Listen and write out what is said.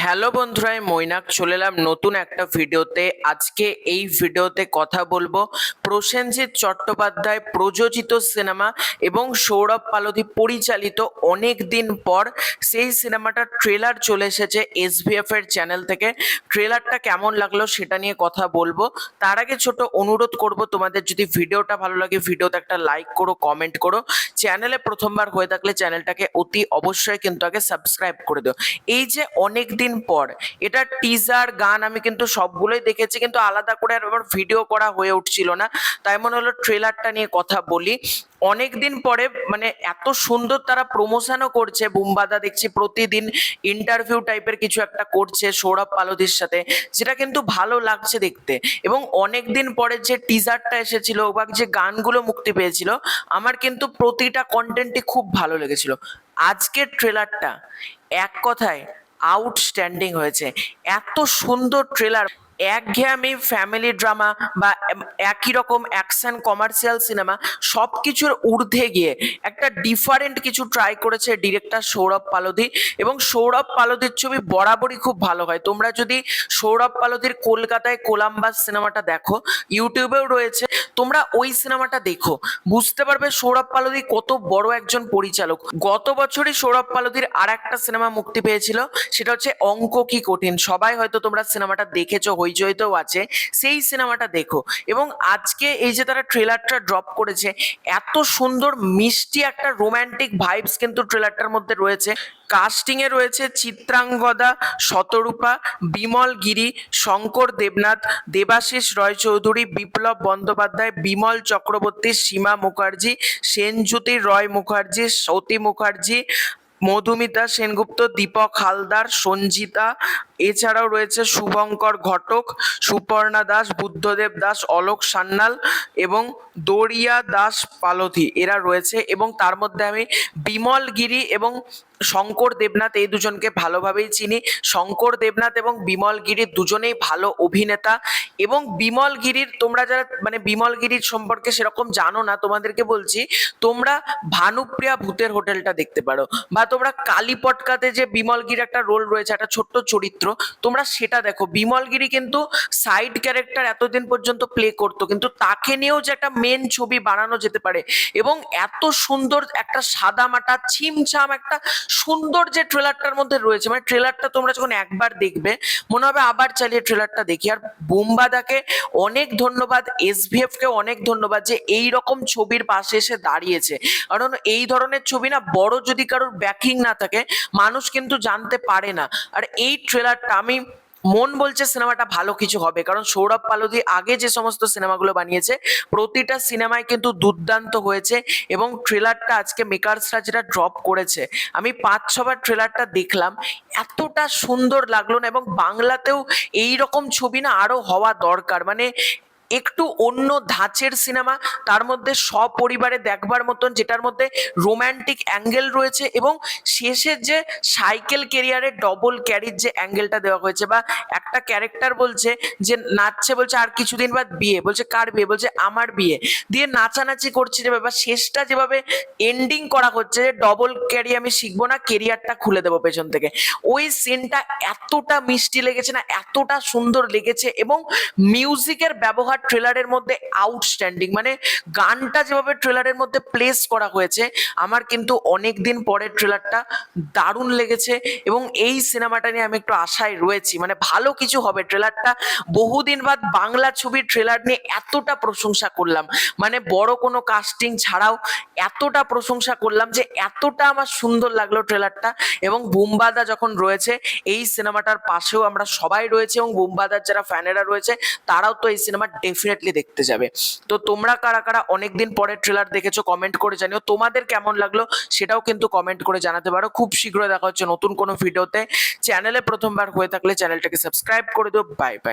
Hello বন্ধুরা, আমি মৈনাক চলে এলাম নতুন একটা ভিডিওতে। আজকে এই ভিডিওতে কথা বলবো প্রসেনজিৎ চট্টোপাধ্যায় প্রযোজিত সিনেমা এবং সৌরভ পালধি পরিচালিত অনেক দিন পর সেই সিনেমাটার ট্রেলার চলে এসেছে এসভিএফ এর চ্যানেল থেকে। ট্রেলারটা কেমন লাগলো সেটা নিয়ে কথা বলবো। তার আগে ছোট অনুরোধ করব, তোমাদের যদি ভিডিওটা ভালো লাগে ভিডিওতে একটা লাইক করো, কমেন্ট করো। চ্যানেলে প্রথমবার হয়ে থাকলে চ্যানেলটাকে অতি অবশ্যই কিন্তু আগে সাবস্ক্রাইব করে দিও। এই যে অনেক দিন পর, এটা টিজার গান আমি কিন্তু সবগুলোই দেখেছি, কিন্তু আলাদা করে আর আমার ভিডিও করা হয়ে উঠছিল না, তাই মনে হলো ট্রেলারটা নিয়ে কথা বলি। অনেকদিন পরে মানে এত সুন্দর তারা প্রমোশনও করছে। বুম্বাদা দেখছি প্রতিদিন ইন্টারভিউ টাইপের কিছু একটা করছে সৌরভ পালধির সাথে, যেটা কিন্তু ভালো লাগছে দেখতে। এবং অনেকদিন পরে যে টিজারটা এসেছিল বা যে গানগুলো মুক্তি পেয়েছিল, আমার কিন্তু প্রতিটা কন্টেন্টই খুব ভালো লেগেছিল। আজকের ট্রেলারটা এক কথায় আউটস্ট্যান্ডিং হয়েছে। এত সুন্দর ট্রেলার। একঘেয়েমি ফ্যামিলি ড্রামা বা একই রকম অ্যাকশন কমার্শিয়াল সিনেমা সব কিছুর ঊর্ধ্বে গিয়ে একটা ডিফারেন্ট কিছু ট্রাই করেছে ডিরেক্টর সৌরভ পালধি। এবং সৌরভ পালধির ছবি বরাবরই খুব ভালো হয়। তোমরা যদি সৌরভ পালধির কলকাতায় কোলাম্বাস সিনেমাটা দেখো, ইউটিউবেও রয়েছে, তোমরা ওই সিনেমাটা দেখো, বুঝতে পারবে সৌরভ পালধি কত বড় একজন পরিচালক। গত বছরই সৌরভ পালধির আর একটা সিনেমা মুক্তি পেয়েছিল, সেটা হচ্ছে অঙ্ক কি কঠিন। সবাই হয়তো তোমরা সিনেমাটা দেখেছো, হইচইতেও আছে, সেই সিনেমাটা দেখো। এবং আজকে এই যে তারা ট্রেলারটা ড্রপ করেছে, এত সুন্দর মিষ্টি একটা রোমান্টিক ভাইবস কিন্তু ট্রেলারটার মধ্যে রয়েছে। কাস্টিং এ রয়েছে চিত্রাঙ্গদা, শতরূপা, বিমল গিরি, শঙ্কর দেবনাথ, দেবাশিস রয় চৌধুরী, বিপ্লব বন্দ্যোপাধ্যায়, বিমল চক্রবর্তী, সীমা মুখার্জি, সেনজ্যোতি রয় মুখার্জি, সতী মুখার্জি, মধুমিতা সেনগুপ্ত, দীপক হালদার, সঞ্জিতা। এছাড়াও রয়েছে শুভঙ্কর ঘটক, সুপর্ণা দাস, বুদ্ধদেব দাস, অলোক সান্যাল এবং দরিয়া দাস পালধি, এরা রয়েছে। এবং তার মধ্যে আমি বিমল গিরি এবং শঙ্কর দেবনাথ এই দুজনকে ভালোভাবেই চিনি। শঙ্কর দেবনাথ এবং বিমল গিরি দুজনেই ভালো অভিনেতা। এবং বিমল গিরির, তোমরা যারা মানে বিমল গিরির সম্পর্কে সেরকম জানো না, তোমাদেরকে বলছি, তোমরা ভানুপ্রিয়া ভূতের হোটেলটা দেখতে পারো, বা তোমরা কালীপটকাতে যে বিমল গিরির একটা রোল রয়েছে, একটা ছোট্ট চরিত্র, তোমরা সেটা দেখো। বিমল গিরি কিন্তু সাইড ক্যারেক্টার এতদিন পর্যন্ত প্লে করতো, কিন্তু তাকে নিয়েও যে একটা মেন ছবি বানানো যেতে পারে। এবং এত সুন্দর একটা সাদামাটা ছিমছাম একটা সুন্দর যে ট্রেলারটার মধ্যে রয়েছে, মানে ট্রেলারটা তোমরা যখন একবার দেখবে মনে হবে আবার চালিয়ে ট্রেলারটা দেখি। আর বুম্বাদাকে অনেক ধন্যবাদ, এসভিএফ কে অনেক ধন্যবাদ যে এই রকম ছবির পাশে এসে দাঁড়িয়েছে। কারণ এই ধরনের ছবি না, বড় যদি কারোর ব্যাকিং না থাকে, মানুষ কিন্তু জানতে পারে না। আর এই ট্রেলারটা, আমি মন বলছে সিনেমাটা ভালো কিছু হবে, কারণ সৌরভ পালধি আগে যে সমস্ত সিনেমাগুলো বানিয়েছে প্রতিটা সিনেমায় কিন্তু দুর্দান্ত হয়েছে। এবং ট্রেলারটা আজকে মেকার্সরা যেটা ড্রপ করেছে, আমি 5-6বার ট্রেলারটা দেখলাম, এতটা সুন্দর লাগলো না। এবং বাংলাতেও এই রকম ছবি না আরো হওয়া দরকার। মানে একটু অন্য ধাঁচের সিনেমা, তার মধ্যে সপরিবারে দেখবার মতন, যেটার মধ্যে রোম্যান্টিক অ্যাঙ্গেল রয়েছে। এবং শেষের যে সাইকেল কেরিয়ারের ডবল ক্যারির যে অ্যাঙ্গেলটা দেওয়া হয়েছে, বা একটা ক্যারেক্টার বলছে যে নাচছে, বলছে আর কিছুদিন বাদ বিয়ে, বলছে কার বিয়ে, বলছে আমার বিয়ে, দিয়ে নাচানাচি করছে যে ব্যাপার। শেষটা যেভাবে এন্ডিং করা হচ্ছে যে ডবল ক্যারি আমি শিখবো না, কেরিয়ারটা খুলে দেবো পেছন থেকে, ওই সিনটা এতটা মিষ্টি লেগেছে না, এতটা সুন্দর লেগেছে। এবং মিউজিকের ব্যবহার ট্রেলারের মধ্যে আউটস্ট্যান্ডিং। মানে গানটা যেভাবে ট্রেলারের মধ্যে প্লেস করা হয়েছে, আমার কিন্তু অনেক দিন পরে ট্রেলারটা দারুণ লেগেছে। এবং এই সিনেমাটা নিয়ে আমি একটু আশায় রয়েছি, মানে ভালো কিছু হবে। ট্রেলারটা বহুদিন বাদ বাংলা ছবির ট্রেলার নিয়ে এতটা প্রশংসা করলাম, মানে বড় কোনো কাস্টিং ছাড়াও এতটা প্রশংসা করলাম যে এতটা আমার সুন্দর লাগলো ট্রেলারটা। এবং বুম্বাদা যখন রয়েছে এই সিনেমাটার পাশেও, আমরা সবাই রয়েছে, এবং বুম্বাদার যারা ফ্যানেরা রয়েছে তারাও তো এই সিনেমা ডেফিনেটলি দেখতে যাবে। তো তোমরা কারা কারা অনেকদিন পরে ট্রেলার দেখেছো কমেন্ট করে জানিও, তোমাদের কেমন লাগলো সেটাও কিন্তু কমেন্ট করে জানাতে পারো। খুব শীঘ্রই দেখা হচ্ছে নতুন কোনো ভিডিওতে। চ্যানেলে প্রথমবার হয়ে থাকলে চ্যানেলটাকে সাবস্ক্রাইব করে দিও। Bye bye.